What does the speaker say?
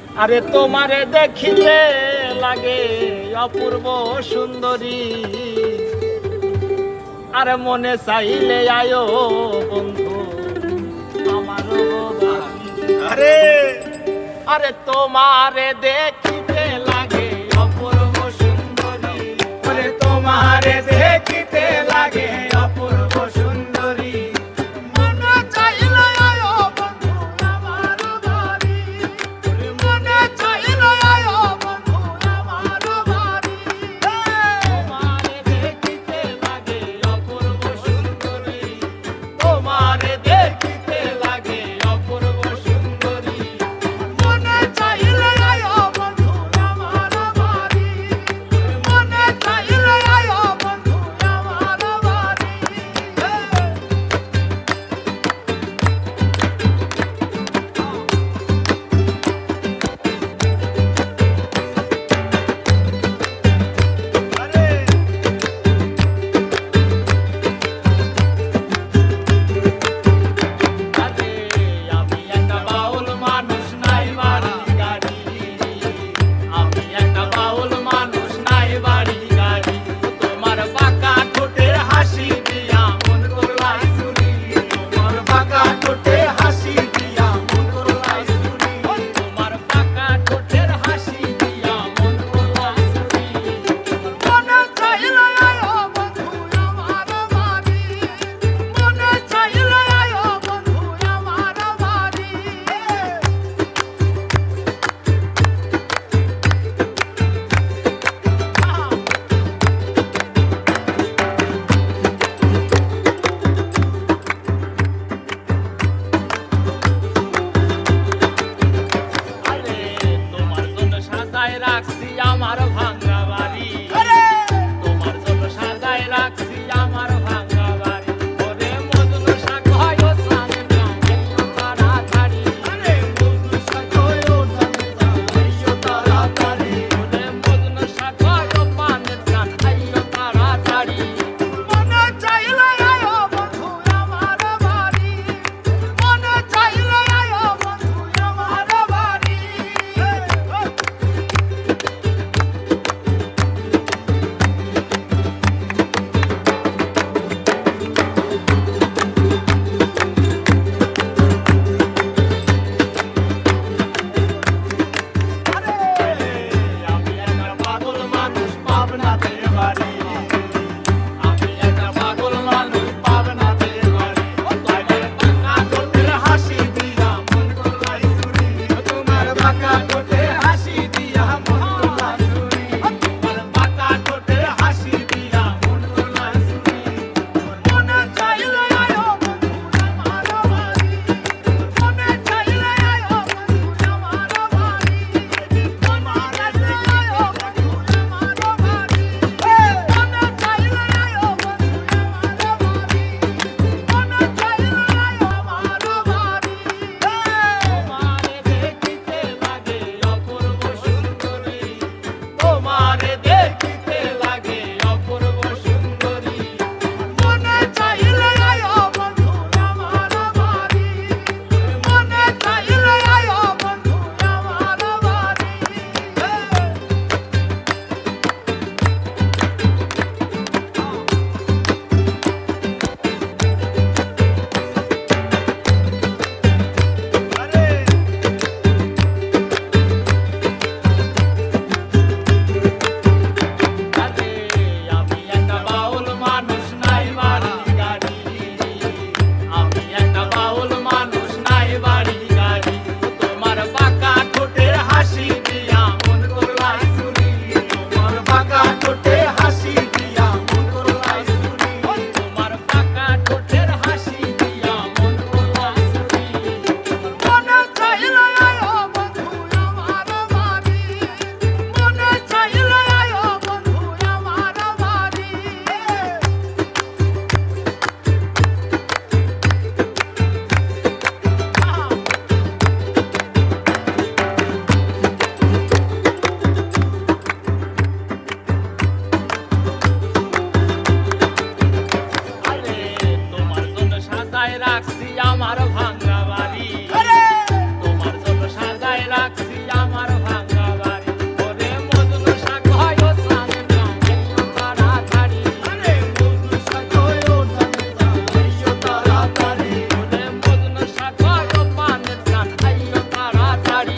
আরে তোমারে দেখিতে লাগে অপূর্ব সুন্দরী, আরে মনে চাইলে আয়ো বন্ধু আমারও বাড়ি। আরে আরে তোমারে দেখিতে লাগে অপূর্ব সুন্দরী, আরে তোমারে দেখিতে লাগে অপূর্ব সুন্দরী, মনে চাইলে আয়ো বন্ধু আমার বাড়ি, মনে চাইলে আয়ো বন্ধু আমার বাড়ি। তোমারে দেখিতে লাগে অপূর্ব সুন্দরী, তোমারে দেখিতে লাগে অপূর্ব সুন্দরী, মনে চাইলে আয়ো বন্ধু আমার বাড়ি, মনে চাইলে আয়ো বন্ধু আমার বাড়ি। আরে আমি একটা বাউল মানুষ নাই বাড়ি গাড়ি, আমি একটা বাউল মানুষ নাই বাড়ি গাড়ি, তোমার বাঁকা ঠোঁটের হাসি দিয়া মন করলাই চুরি, তোমার বাঁকা ঠোঁটের হাসি দিয়া মন করলাই চুরি, তোমার বাঁকা ঠোঁটের হাসি দিয়া মন করলাই চুরি, মনে চাইলে আয়ো বন্ধু আমার বাড়ি, মনে চাইলে আয়ো বন্ধু আমার বাড়ি। আরে তোমার জন্য সাজায় রাখছি আমার ভাঙা বাড়ি, তোমার জন্য সাজায় রাখছি আমার ভাঙা বাড়ি, ওরে মজনু শাক হয় ও সামনে যাইও তাড়াতাড়ি, আরে মজনু শাক হয় ও সামনে যাইও তাড়াতাড়ি, ওরে মজনু শাক হয় ও পানে যাইও তাড়াতাড়ি, মনে চাইলে আয়ো বন্ধু আমার বাড়ি, মনে চাইলে আয়ো বন্ধু আমার বাড়ি। আমি একটা পাগল মানুষ পাবনাতে বাড়ি, আমি একটা পাগল মানুষ পাবনাতে বাড়ি, তোমার বাঁকা ঠোঁটের হাসি দিয়া মন করলাই চুরি, তোমার বাঁকা ঠোঁটের হাসি দিয়া মন করলাই চুরি, তোমার বাঁকা ঠোঁটের হাসি দিয়া মন করলাই চুরি, মনে চাইলে আয়ো বন্ধু আমার বাড়ি, মনে চাইলে আয়ো বন্ধু আমার বাড়ি, মনে চাইলে আয়ো বন্ধু আমার বাড়ি, মনে চাইলে আয়ো বন্ধু আমার বাড়ি, মনে চাইলে আয়ো আমার বাড়ি। তোমারে দেখিতে লাগে আমার ভাঙা বাড়ি ওরে মজনু শাক হয় ও সানে আইও তাড়াতাড়ি আরে মজনু শাক হয় ও সানে আইও তাড়াতাড়ি ওরে মজনু শাক হয় ও পানের সান আইও তাড়াতাড়ি